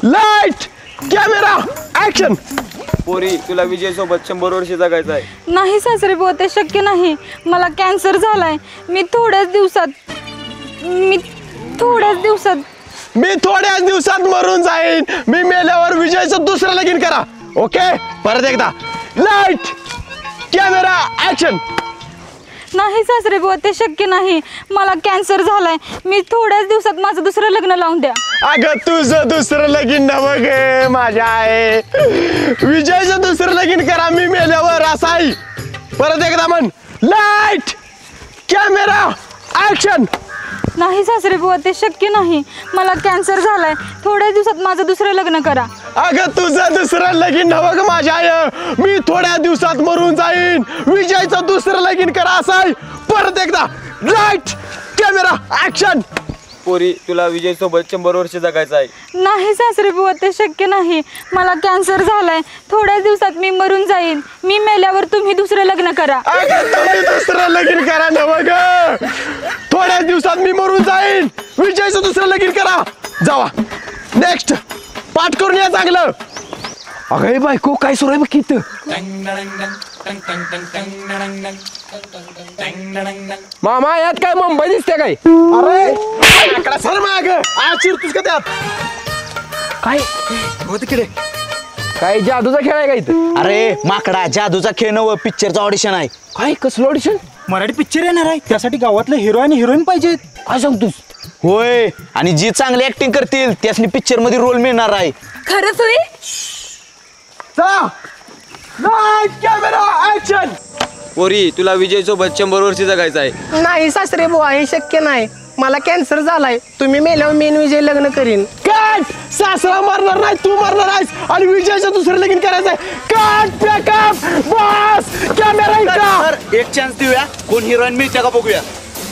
Light camera action. पोरी तुला विजय सोबत 100 वर्ष जगायचं आहे. नाही सासरे बुवा ते शक्य नाही. मला कॅन्सर झालाय. मी थोड्याच दिवसात मरून जाईन. मी मेल्यावर विजयचं दुसरं लगीन करा. ओके परत एकदा लाईट कॅमेरा ऍक्शन. नाही सासरे बुवा ते शक्य नाही. मला कॅन्सर झालाय. मी थोड्याच दिवसात माझं दुसरं लग्न लावून द्या. अगं तुझं दुसरं लगीन नवं गे माझ्या आहे. विजयचं दुसरं लगीन करा मी मेल्यावर असाई. परत एकदा म्हण लाईट कॅमेरा ऍक्शन. नाही सासरे बुवा ते शक्य नाही. मला कॅन्सर झालाय. थोड्याच दिवसात माझं दुसरं लग्न करा. अगं तुझं दुसरं लगीन नवं ग माझ्या आहे. मी थोड्या दिवसात मरून जाईन. विजयचं दुसरं लगीन करा असाई. परत एकदा लाईट कॅमेरा ऍक्शन. पोरी तुला विजय सोबत 100 वर्ष जगायचं आहे. नाही सासरे बुवा ते शक्य नाही. मला कॅन्सर झालाय. थोड्याच दिवसात मी मरून जाईन. मी मेल्यावर तुम्ही दुसरं लग्न करा. अगं तुम्ही दुसरं लगीन करा नवं ग. थोड्याच दिवसात मी मरून जाईन. विजयचं दुसरं लगीन करा. जावा नेक्स्ट पाठ करून या चांगलं. अगं बायको काय सुरू आहे बघ इथं. मामा यात काय मुंबई दिसते काय? अरे सर माग आज चिरतोस का त्यात. काय हो तिकडे काय जादूचा खेळ आहे का इथं? अरे माकडा जादूचा खेळ नव पिक्चरचं ऑडिशन आहे. काय कसलं ऑडिशन? मराठी पिक्चर येणार आहे. त्यासाठी गावातले हिरो आणि हिरोईन पाहिजेत. काय सांगतोस? होय आणि जी चांगली ऍक्टिंग करतील त्यासनी पिक्चर मध्ये रोल मिळणार आहे. खरंच होय? Light camera action. पोरी तुला विजय सोबत 100 वर्ष जगायचं आहे. नाही सासरे बुवा हे शक्य नाही. मला कॅन्सर झालाय. तुम्ही मेल्यावर मेन विजय लग्न करीन. कट. सासरा मरणार नाही तू मरणार आहेस आणि विजयचं दुसरं लगीन करायचंय. कट पॅकअप बॉस कॅमेरा इकडं. एक चान्स देऊया. कोण हिरोईन मिळते का बघूया.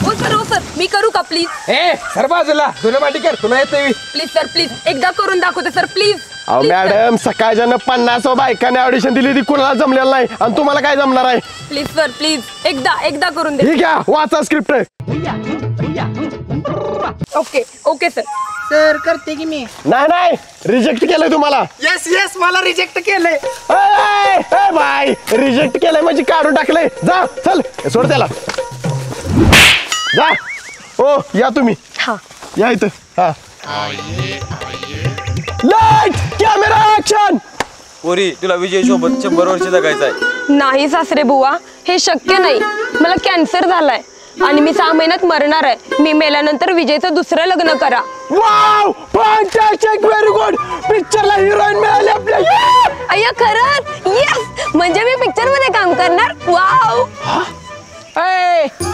हो सर मी करू का प्लीज. ए सर बाजूला तुला माटी कर. तुला येते प्लीज सर प्लीज एकदा करून दाखवते सर प्लीज. अहो मॅडम सकाळच्यानं 50 बायकांनी ऑडिशन दिली ती कुणाला जमलेलं नाही आणि तुम्हाला काय जमणार आहे. प्लीज सर प्लीज एकदा करून दे. ठीक आहे वाचा script. Okay okay sir. Sir करते की मी. नाही रिजेक्ट केलंय तुम्हाला. येस मला रिजेक्ट केलंय. बाय रिजेक्ट केलंय म्हणजे काढून टाकलंय. जा चल सोड त्याला. जा ओ या तुम्ही. हा या इथं. हा लाईट कॅमेरा ऍक्शन. पोरी तुला विजय सोबत 100 वर्ष जगायचं आहे. नाही सासरे बुवा हे शक्य नाही. मला कॅन्सर झालाय आणि मी 6 महिन्यात मरणार आहे. मी मेल्यानंतर विजयचं दुसरं लग्न करा. Wow fantastic very good. पिक्चरला हिरोईन मिळाली आपल्याला. अय्या खरंच येस. म्हणजे मी पिक्चर मध्ये काम करणार. वाव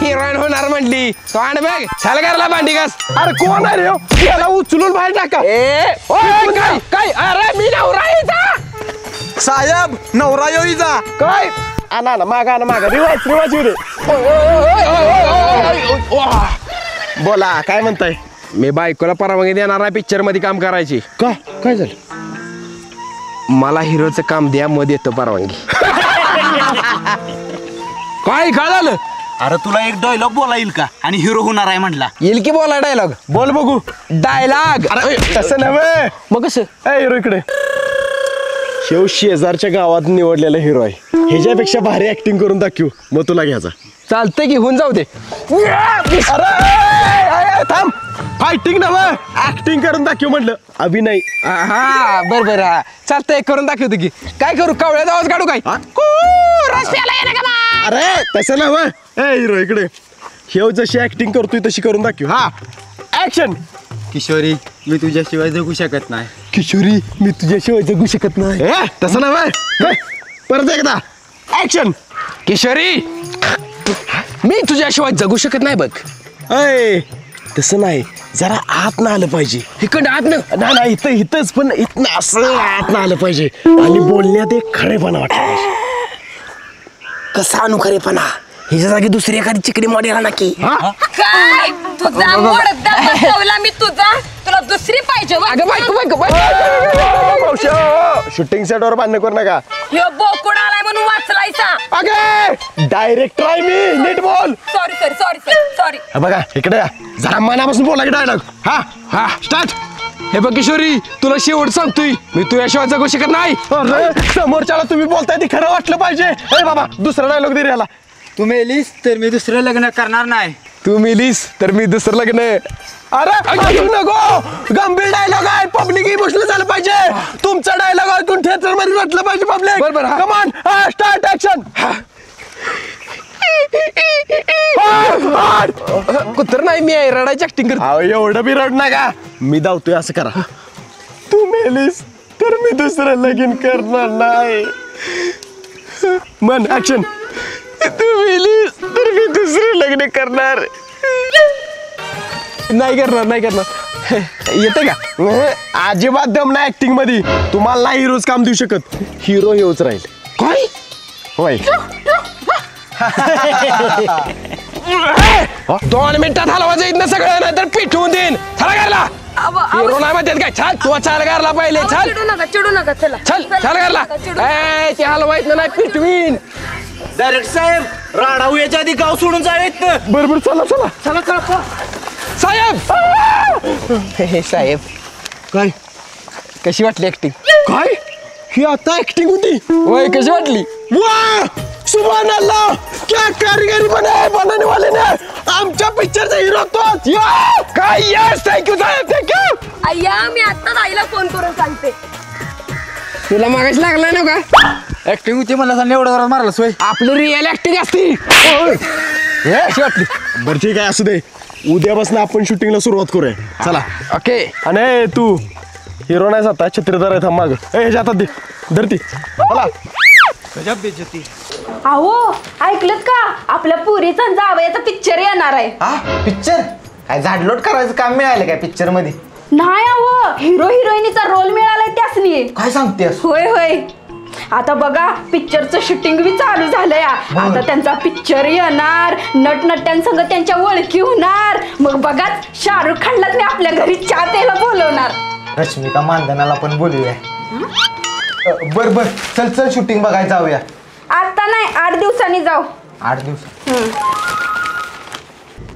हिरोईन होणार म्हटली. तो आण बघ छाल करायला भांडी घास. अरे कोण आहे रे. त्याला उचलून बाहेर टाका. काय अरे मी नवरा यायचा. साहेब नवरा योईचा काय आणा मागा रिवाज येऊ दे. बोला काय म्हणताय. मी बायकोला परवानगी देणार आहे पिक्चर मध्ये काम करायची. का काय झालं. मला हिरोचं काम द्या मग देतो परवानगी. काय झालं. अरे तुला एक डायलॉग बोला येईल का आणि हिरो होणार आहे म्हटला. येईल की बोला डायलॉग. बोल बघू. डायलॉग. अरे तसं नव्हे. मग कसं. हिरो इकडे. शेव शेजारच्या गावात निवडलेला हिरो आहे. ह्याच्यापेक्षा भारी ऍक्टिंग करून दाखवू मग तुला घ्यायचा. चालतंय की होऊन जाऊ दे. अरे थांब. फायटिंग नव्हे ऍक्टिंग करून दाखवू म्हटलं. अभिनय. हा बर हा चालतंय करून दाखवतो की. काय करू कावळ्याचा आवाज काढू काय. अरे तसं नव्हे. हिरो इकडे. शेव जशी ऍक्टिंग करतोय तशी करून दाखवू. हा ऍक्शन. किशोरी मी तुझ्याशिवाय जगू शकत नाही. किशोरी मी तुझ्याशिवाय जगू शकत नाही. तसं नव्हे. परत एकदा ऍक्शन. किशोरी मी तुझ्याशिवाय जगू शकत नाही बघ. तसं नाही जरा आत ना आलं पाहिजे. इकडं आत ना नाही इथंच पण इथं असं आत ना आलं पाहिजे आणि बोलण्यात एक खरेपणा वाटला पाहिजे. कसा अनुखरेपणा. ह्याच्या जागी दुसरी एखादी चिकडी मॉडेल आणा की. काय तुझा मोडदा बसवला मी तुझा. तुला दुसरी पाहिजे. शूटिंग सेटवर बांधणं करू नका. ह्यो बोकुड आलाय म्हणून वाचलायचा. अगे डायरेक्टर आहे मी. नीट बोल. सॉरी बघा इकडे जरा मनापासून बोला की डायलॉग. हा स्टार्ट. हे बघ किशोरी तुला शेवट सांगतोय मी तुझ्याशिवाय जगू शकत नाही. अरे समोरच्याला तुम्ही बोलताय ते खरं वाटलं पाहिजे. ए बाबा दुसरा डायलॉग दे रे याला. तू मेलीस तर मी दुसरं लग्न करणार नाही. तू मिलीस तर मी दुसरं लग्न. अरे ऐकू नको, गंभीर डायलॉग आहे, पब्लिक इमोशनल झालं पाहिजे. तुमचा डायलॉग ऐकून थिएटर मध्ये रटलं पाहिजे पब्लिक. बरोबर, हा. कमान स्टार्ट ऍक्शन. कुत्र नाही मी आहे रडायची ऍक्टिंग करतो. अहो एवढं बी रड नका, मी धावतोय असं करा. तू मेलीस तर मी दुसरं लगीन करणार नाही. मन ऍक्शन. तू मेलीस तर मी दुसरं लग्न करणार नाही करणार येते का. अजिबात दम नाही ऍक्टिंग मध्ये. तुम्हाला नाही हिरोज काम देऊ शकत, हिरो हेच राहील. काय होय 2 मिनिटात हलवायचं इथनं सगळं नाही तर पिठवून देईन. चला घरला. हिरो नाही म्हणतात काय. छान तू चाल घरला पहिले. छान चिडू नका चला चल घरला. ए ते हलवायच नाही पिठवीन. डायरेक्टर साहेब राडाऊ याच्या आधी गाव सोडून जावेत. बरोबर चला चला. साहेब साहेब काय कशी वाटली ऍक्टिंग. काय ही आता ऍक्टिंग होती. होय कशी वाटली. वाह सुभान अल्लाह, क्या कारीगरी बनाने वाले ने. आमच्या पिक्चरचा हिरो तोच. काय यस थँक्यू साहेब थँक्यू. अय्या मी आत्ताच आईला फोन करून सांगते. तुला मागायची लागलाय ना का. ऍक्टिंग होती मला सांग एवढा जरा मारला सोय. आपली रिअल ऍक्टिंग असती. कशी वाटली. बरं ठीक आहे असू दे, उद्यापासून आपण शूटिंगला सुरुवात करूया. चला. ओके. आणि तू हिरो नाही जाता, छत्रीदार आहे. थांब माग ह्याच्या हातात दे, धरती. चला. अहो ऐकलत का, आपल्या पुरीचा जावयाचा पिक्चर येणार आहे. पिक्चर काय झाडलोट करायचं काम मिळालं काय पिक्चर मध्ये. नाही अहो, हिरो हिरोईनीचा रोल मिळालाय त्यासनी. काय सांगतेस. होय होय. आता बघा पिक्चरचं शूटिंग बी चालू झालंय. आता त्यांचा पिक्चर येणार, नटनट्यांसंग त्यांच्या ओळखी होणार. मग बघाच शाहरुख खानलाच मी आपल्या घरी चहा प्यायला बोलवणार. रश्मिका मानधनाला पण बोलूया. बर बर चल चल शूटिंग बघायला जाऊया. आता नाही 8 दिवसांनी जाऊ. 8 दिवस.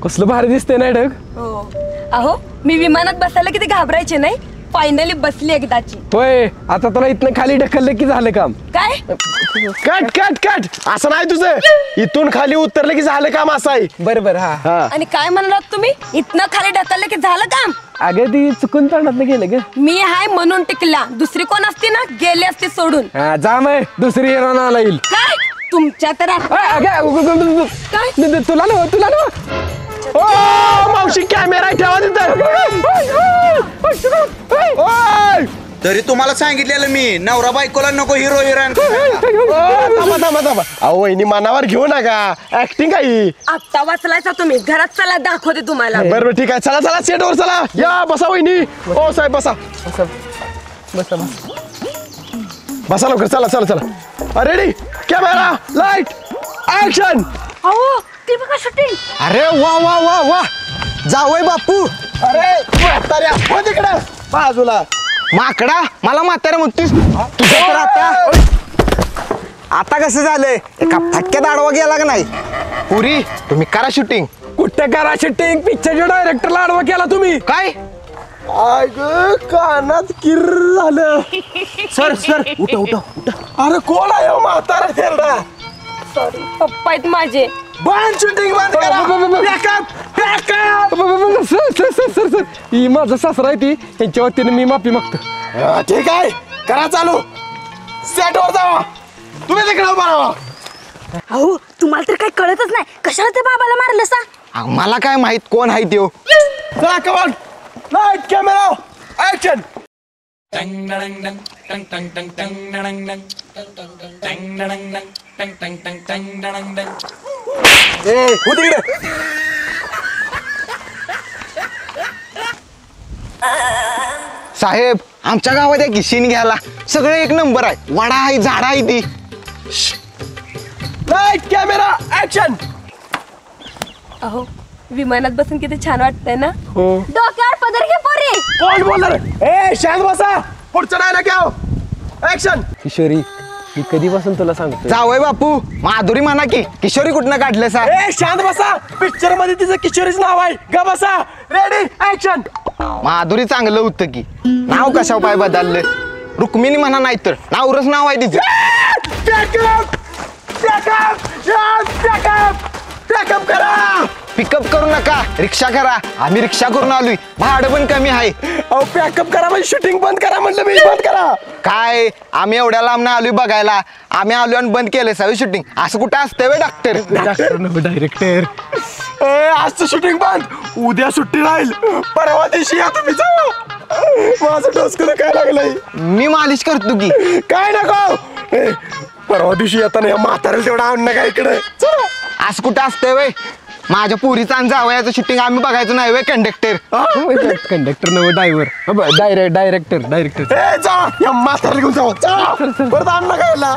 कसलं भारी दिसतंय ना डग. हो अहो मी विमानात बसायला किती घाबरायचे नाही. फायनली बसली एकदाची. होय आता तुला इथनं खाली ढकललं की झालं काम. काय कट कट कट. असं नाही तुझं, इथून खाली उतरलं की झालं काम. असं आहे. बरोबर. हा हा आणि काय म्हणालात तुम्ही. इथनं खाली ढकललं की झालं काम. अगं ती चुकून तोंडात गेलं ग. मी हाय म्हणून टिकला. दुसरी कोण असती ना गेली असती सोडून. हा जा मग दुसरी हिरो नाला येईल. काय तुमच्या तर अगं तुला ना ओ मावशी कॅमेरा ठेवा तिथं. ओय! तरी तुम्हाला सांगितलेलं मी नवरा बायकोला नको हिरो हिरोईन. थांबा. अहो वहिनी मनावर घेऊ नका, ऍक्टिंग काही. आत्ता वाचलायचा तुम्ही. घरात चला दाखवते तुम्हाला. बरोबर ठीक आहे. चला चला सेटवर चला. या बसा वहिनी. ओ साहेब बसा बसा लवकर. चला चला चला. Ready camera light action. अहो ती बघा शूटिंग. अरे वा वा वा वा जावय बापू. अरे म्हाताऱ्या हो तिकडं बाजूला. माकडा मला म्हातारा म्हणतोस तुझं तर आता कसं झालंय. एका फटक्यात आडवा गेला का नाही. पुरी तुम्ही करा शूटिंग. कुठं करा शूटिंग. पिक्चरच्या डायरेक्टरला आडवा केला तुम्ही. काय अगं कानात किर झालं. सर सर उठ उठ उठ. अरे कोण आहे हो म्हातारा थेरडा. सॉरी पप्पा आहेत माझे. बंद शूटिंग बंद करा. Backup, backup. सर ही माझा सासरा आहे ती. यांच्या वतीने मी माफी मागतो. ठीक आहे करा चालू. सेटवर जावा. तुम्ही तिकडे उभा राहा. अहो तुम्हाला तर काही कळतच नाही. कशाला ते बाबाला मारलं सा. मला काय माहित कोण आहे त्यो. चला कमान लाईट कॅमेरा ऍक्शन. हो तिकडे. साहेब आमच्या गावात एक शीन घ्यायला सगळे एक नंबर आहे. वाडा आहे झाडा आहे ती. Light camera action. अहो विमानात बसून किती छान वाटतंय ना. डोक्यावर पदर घे पोरी. कोण बोलणार. ए शांत बसा. पुढचं नाही ना क्या ऍक्शन. किशोरी मी कधीपासून तुला सांगतो. जावय बापू माधुरी म्हणा की किशोरी कुठनं काढलं सा. ए शांत बसा. पिक्चर मध्ये तिचं किशोरीच नाव आहे. ग बसा. Ready action. माधुरी चांगलं होतं की नाव कशावर पाय बदललं रुक्मिणी म्हणा नाही तर नावरच नाव आहे तिचं पिकअप करू नका रिक्षा करा आम्ही रिक्षा करून आलोय भाडं पण कमी आहे अहो पॅकअप करा म्हणजे शूटिंग बंद करा म्हटलं मी बंद करा काय आम्ही एवढ्या लांब आलोय बघायला आम्ही आलोय आणि बंद केलंय सगळी शूटिंग असं कुठं असतं वे डॉक्टर डायरेक्टर आजचं शूटिंग बंद उद्या सुट्टी राहील परवा दिवशी या तुम्ही जाऊ माझं डोसकं काय लागलंय मी मालिश करतो की काय नको परवा दिवशी येताना या म्हाताऱ्याला तेवढा आण नका इकडे चला असं कुठं असतंय वय माझ्या पुरीचा आणि जावयाचं शूटिंग आम्ही बघायचं नाही वे कंडक्टर कंडक्टर नव ड्रायव्हर डायरेक्टर जा या म्हाताऱ्याला घेऊन जाऊ चला परत आण नका यायला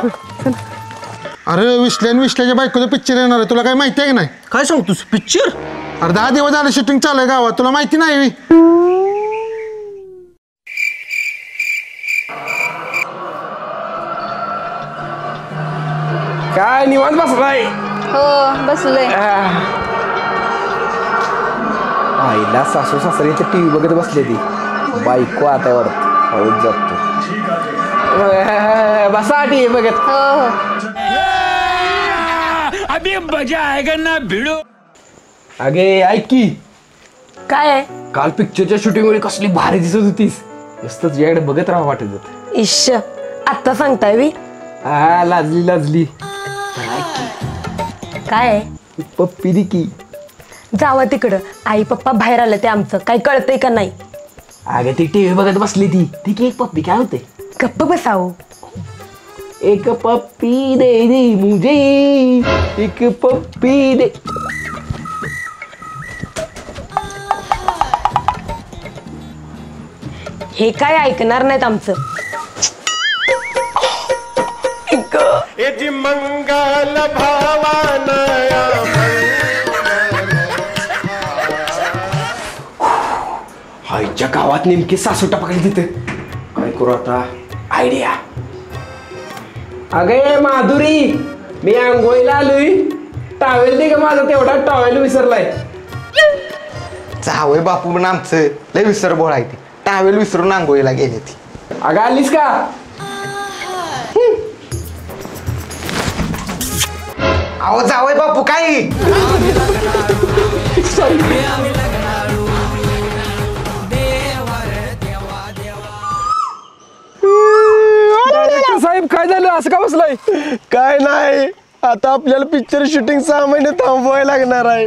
अरे विश्ल्याच्या बायकोचं पिक्चर येणार आहे तुला काय माहिती आहे की नाही काय सांगतोस पिक्चर अरे 10 दिवस झाले शूटिंग चालू आहे गावात तुला माहिती नाही काय निवांत बसलाय हो बसलोय आईला सासू सासरे इथे टीव्ही बघत बसले ती बायको आता वाटत हळूच जातो बसा टीव्ही बघत हो हो अभी मजा आएगा ना भिड़ो. अगे ऐक की काय आहे काल पिक्चरच्या शूटिंग वेळी कसली भारी दिसत होतीस मस्त तुझ्याकडे बघत राहा वाटत होतं. इश्श आत्ता सांगताय मी हा लाजली काय आहे पप्पी दे की. जावा तिकडं आई पप्पा बाहेर आलं ते आमचं काही कळतंय का नाही अगं ती टीव्ही बघत बसली ती की एक पप्पी काय होते गप्प बसावं एक पप्पी दे दे मुझे एक पप्पी दे. हे काय ऐकणार नाहीत आमचं मंगल भावानया आईच्या गावात नेमकी सासू टपकली तिथे काय करू आता आयडिया. अगे माधुरी मी आंघोळीला आलोय टॉवेल दे का माझा तेवढा टॉवेल विसरलाय. जावय बापू पण आमचं लय विसर बोळ आहे ती टावेल विसरून आंघोळीला गेली ती. अगं आलीस का अहो जावय बापू काय साहेब काय झालं असं का बसलाय. काय नाही आता आपल्याला पिक्चर शूटिंग 6 महिने थांबवायला लागणार आहे.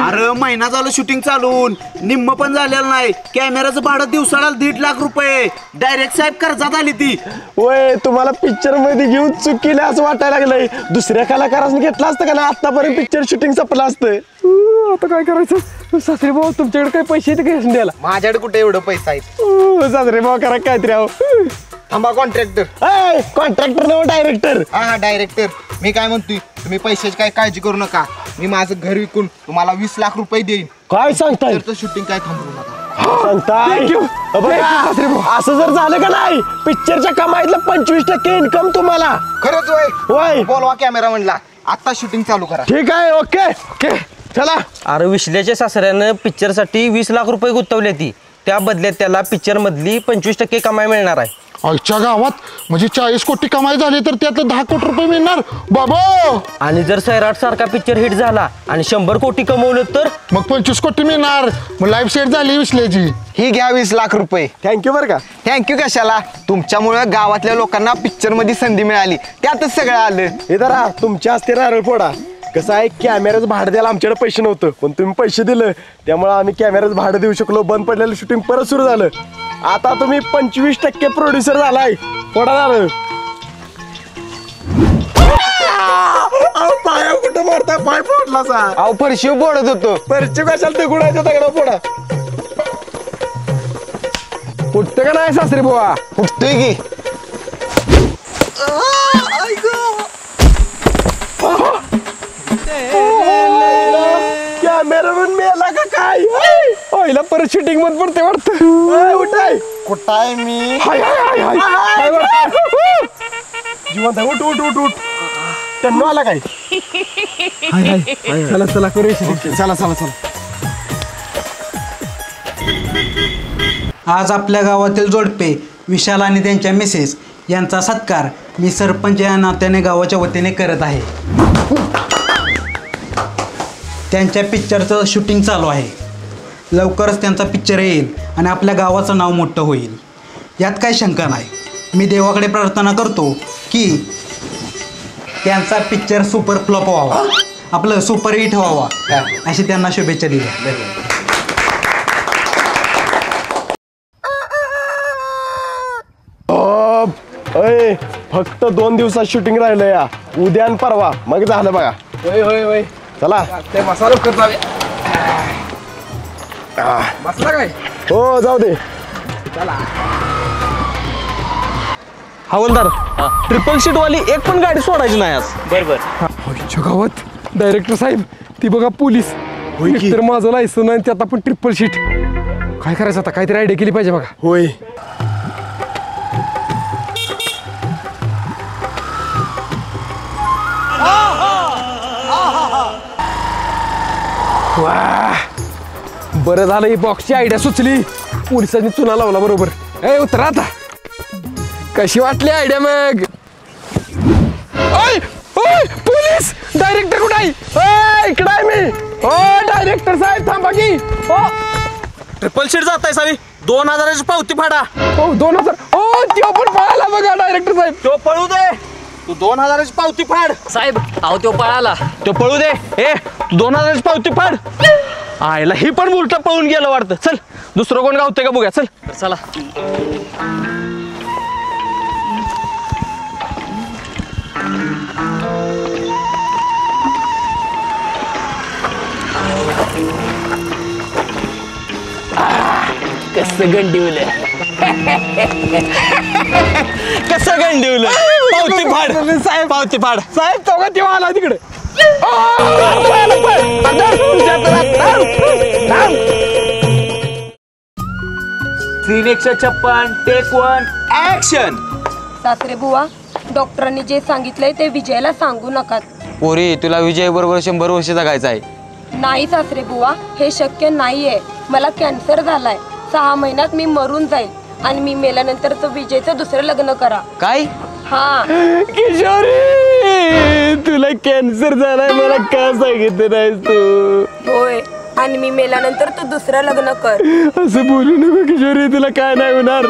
अरे महिना झालं शूटिंग चालून निम्म पण झालेलं नाही कॅमेराचं भाडं दिवसाला 1.5 लाख रुपये डायरेक्ट साहेब कर्जात आली ती. वय तुम्हाला पिक्चर मध्ये घेऊन चूक केली असं वाटायला लागलंय दुसऱ्या कलाकारांनी घेतलं असतं का ना आतापर्यंत पिक्चर शूटिंग संपलं असतं. आता काय करायचं सासरे भाऊ तुमच्याकडे काही पैसे येते का द्यायला. माझ्याकडे कुठे एवढं पैसा आहे साजरे भाऊ करा काहीतरी आहो. थांबा कॉन्ट्रॅक्टर कॉन्ट्रॅक्टर नव्हे डायरेक्टर. हा डायरेक्टर मी काय म्हणतोय तुम्ही पैशाची काय काळजी करू नका मी माझं घर विकून तुम्हाला 20 लाख रुपये देईन काय सांगताय तर शूटिंग काय थांबवू नका. सांगताय बघा, असं जर झालं का नाही पिक्चरच्या कमाईतलं 25% इन्कम तुम्हाला. खरंच होय. बोलवा कॅमेरा म्हणला आता शूटिंग चालू करा. ठीक आहे ओके ओके चला. अरे विश्ल्याच्या सासऱ्यानं पिक्चरसाठी 20 लाख रुपये गुंतवले ती त्या बदल्यात त्याला पिक्चर मधली 25% कमाई मिळणार आहे. आजच्या गावात म्हणजे 40 कोटी कमाई झाली तर त्यातलं 10 कोटी रुपये मिळणार बाबा. आणि जर सैराट सारखा पिक्चर हिट झाला आणि 100 कोटी कमवलं तर मग 25 कोटी मिळणार मग लाईफ सेट झाली विश्लेची. ही घ्या 20 लाख रुपये. थँक्यू बरं का. थँक्यू कशाला तुमच्यामुळे गावातल्या लोकांना पिक्चर मध्ये संधी मिळाली त्यातच सगळं आलं. हे जरा तुमच्या हस्ते नारळ फोडा. कसं आहे कॅमेऱ्याचं भाडं द्यायला आमच्याकडे पैसे नव्हतं पण तुम्ही पैसे दिलं त्यामुळे आम्ही कॅमेऱ्याचं भाडं देऊ शकलो बंद पडलेलं शूटिंग परत सुरू झालं. आता तुम्ही 25% प्रोड्युसर झालाय फोडा झालं. पाया कुठं मारता पाय फोडला सा. अहो फरशी बोडत होतो परची कशाला ते गुडायचं दगडा फोडा. उठतं का नाही सासरे बुवा फुटतोय की कॅमेरामॅन मेला का काय. पहिला परत शूटिंग मध्ये पडते वाटतं. उठाय कुठं आहे मी हाय हाय हाय हाय जिवंत आहे उठ उठ उठ उठ त्यांना आला काय. चला चला करू चला चला चला आज आपल्या गावातील जोडपे विशाल आणि त्यांच्या मिसेस यांचा सत्कार मी सरपंच या नात्याने गावाच्या वतीने करत आहे. त्यांच्या पिक्चरचं शूटिंग चालू आहे. लवकरच त्यांचा पिक्चर येईल आणि आपल्या गावाचं नाव मोठं होईल, यात काही शंका नाही. मी देवाकडे प्रार्थना करतो की त्यांचा पिक्चर सुपर फ्लॉप व्हावा, आपलं सुपर हिट व्हावा, अशी त्यांना शुभेच्छा दिल्या. अय फक्त 2 दिवसात शूटिंग राहिलं या, उद्या आणि परवा मग झालं बघा. होय होय होय चला ते मसाला करत जाऊया. बसला काय हो जाऊ दे. हवलदार, ट्रिपल सीट वाली एक पण गाडी सोडायची नाही आज. आमच्या गावात डायरेक्टर साहेब ती बघा पोलीस तर माझं लायसन आहे त्यात आपण ट्रिपल शीट काय करायचं आता काहीतरी आयडिया केली पाहिजे बघा. होय बरं झालं ही बॉक्सची आयडिया सुचली, पोलिसांनी चुना लावला बरोबर. ए उतरा आता. कशी वाटली आयडिया मग? ओय ओय पोलीस डायरेक्टर कुठे आहे? ए, इकडे आहे मी. ओ डायरेक्टर साहेब थांबा की. हो ट्रिपल सीट जाताय सावी, 2000ची पावती फाडा. हो 2000. ओ त्यो पण पळाला बघा डायरेक्टर साहेब. तो पळू दे, तू 2000ची पावती फाड. साहेब अहो तो पळाला. तो पळू दे. ए 2000ची पावती फाड. आयला ही पण उलट पळून गेलं वाटतं. चल दुसरं कोण गावतंय का बघूया. चल चला. कसं गंडिवलं कसं गंडिवलं. पावती फाड साहेब, पावती फाड साहेब तो का तेव्हा आला तिकडे. Scene 156 take 1 action. सासरे बुवा, डॉक्टरांनी जे सांगितलंय ते विजयला सांगू नका. पोरी, तुला विजय बरोबर 100 वर्ष जगायचं आहे. नाही सासरे बुवा, हे शक्य नाहीये. मला कॅन्सर झालाय. 6 महिन्यात मी मरून जाईल आणि मी मेल्यानंतर तो विजयचं दुसरं लग्न करा. काय? हा. किशोरी तुला कॅन्सर झालाय मला का सांगितलं नाहीस तू? होय, आणि मी मेल्यानंतर तू दुसरं लग्न कर. असं बोलू नको किशोरी, तुला काय नाही होणार,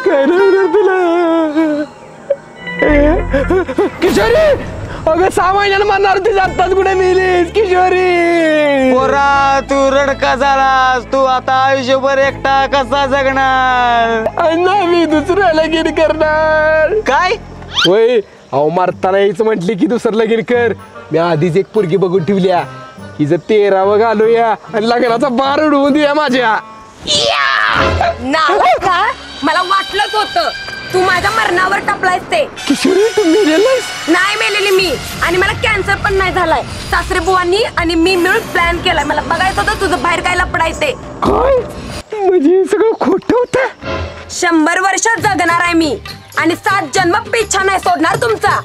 काय नाही होणार तुला. किशोरी अगं 6 महिन्यानं म्हणणार तुझ्या आत्ताच कुठे मेलीस किशोरी. पोरा, तू रडका झालास. तू आता आयुष्यभर एकटा कसा जगणार? नाही मी दुसरं लगीन करणार. काय? होय, अहो मारताना यायचं म्हटली की दुसरं लगीन कर. मी आधीच एक पोरगी बघून ठेवल्या, हिचं 13वं घालूया आणि लग्नाचा बार उडवून देऊया माझ्या. नालायक का? मला वाटलंच होतं तू माझ्या मरणावर टपलायस ते. किशोरी तू मेलेलास? नाही मेलेली मी, आणि मला कॅन्सर पण नाही झालाय. सासरे बुवांनी आणि मी मिळून प्लॅन केलाय. मला बघायचं होतं तुझं बाहेर काय लपडायचे. काय म्हणजे सगळं खोटं होतं? 100 वर्ष जगणार आहे मी आणि 7 जन्म पिच्छा नाही सोडणार तुमचा.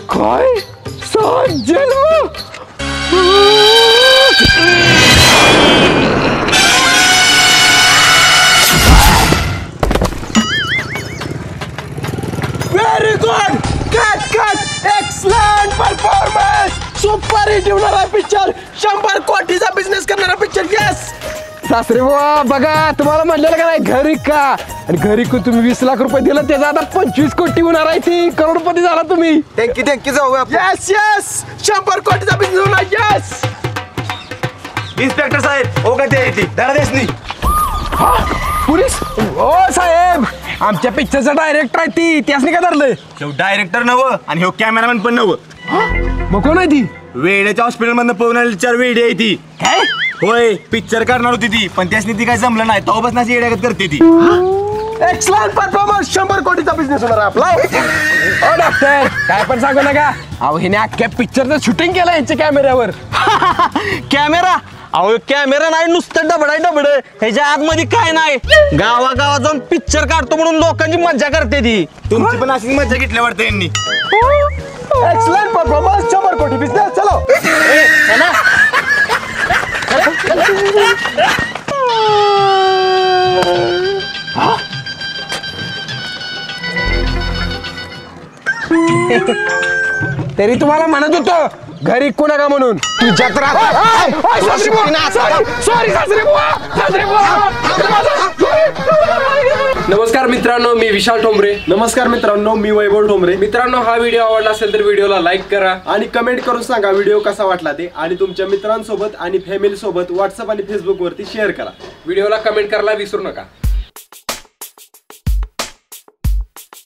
काय 7 जन्म? Very good, cut cut, excellent performance, super hit होणारा पिक्चर, 100 कोटीचा बिझनेस करणारा पिक्चर. यस सासरे बुवा बघा, तुम्हाला म्हटलेलं का नाही घरी का, आणि घरी को तुम्ही 20 लाख रुपये दिलं त्याचा आता 25 कोटी होणार आहे. ती करोडपती झाला तुम्ही. थँक्यू जाऊ. यस यस, 100 कोटीचा बिझनेस होणार. यस इन्स्पेक्टर साहेब ओ का ती धडा देसनी. पोलीस ओ साहेब, आमच्या पिक्चरचा डायरेक्टर आहे ती, त्यासनी काय धरलंय? डायरेक्टर नवं आणि हो कॅमेरामॅन पण नवं. मग कोण आहे ती? वेड्याच्या हॉस्पिटल मधनं पळून आलेली 4 वेडी आहे ती. काय? होय, पिक्चर करणार होती ती, पण त्यासनी ती काय जमलं नाही. तो बस नाची येड्यागत करते ती. एक्सलंट परफॉर्मन्स, 100 कोटीचा बिझनेस होणार आपला. ओ डॉक्टर काय पण सांगू नका. अहो हिने अख्ख्या पिक्चरचं शूटिंग केलं यांच्या कॅमेऱ्यावर. कॅमेरा? अहो कॅमेरा नाही, नुसतं डबड डबड. ह्याच्या आतमध्ये काय नाही. गावागावात जाऊन पिक्चर काढतो म्हणून लोकांची मज्जा करते ती. तुमची पण अशीच मज्जा घेतल्या वाटतं यांनी. एक्सलंट परफॉर्मन्स, 100 कोटी बिझनेस. चलो तरी तुम्हाला म्हणत होतो घरी इकू नका म्हणून. तुझ्या तर नमस्कार मित्रांनो, मी विशाल ठोंबरे. नमस्कार मित्रांनो, मी वैभव ठोंबरे. मित्रांनो, हा व्हिडिओ आवडला असेल तर व्हिडिओला लाईक करा आणि कमेंट करून सांगा व्हिडिओ कसा वाटला ते, आणि तुमच्या मित्रांसोबत आणि फॅमिली सोबत व्हॉट्सअप आणि फेसबुक वरती शेअर करा. व्हिडिओला कमेंट करायला विसरू नका.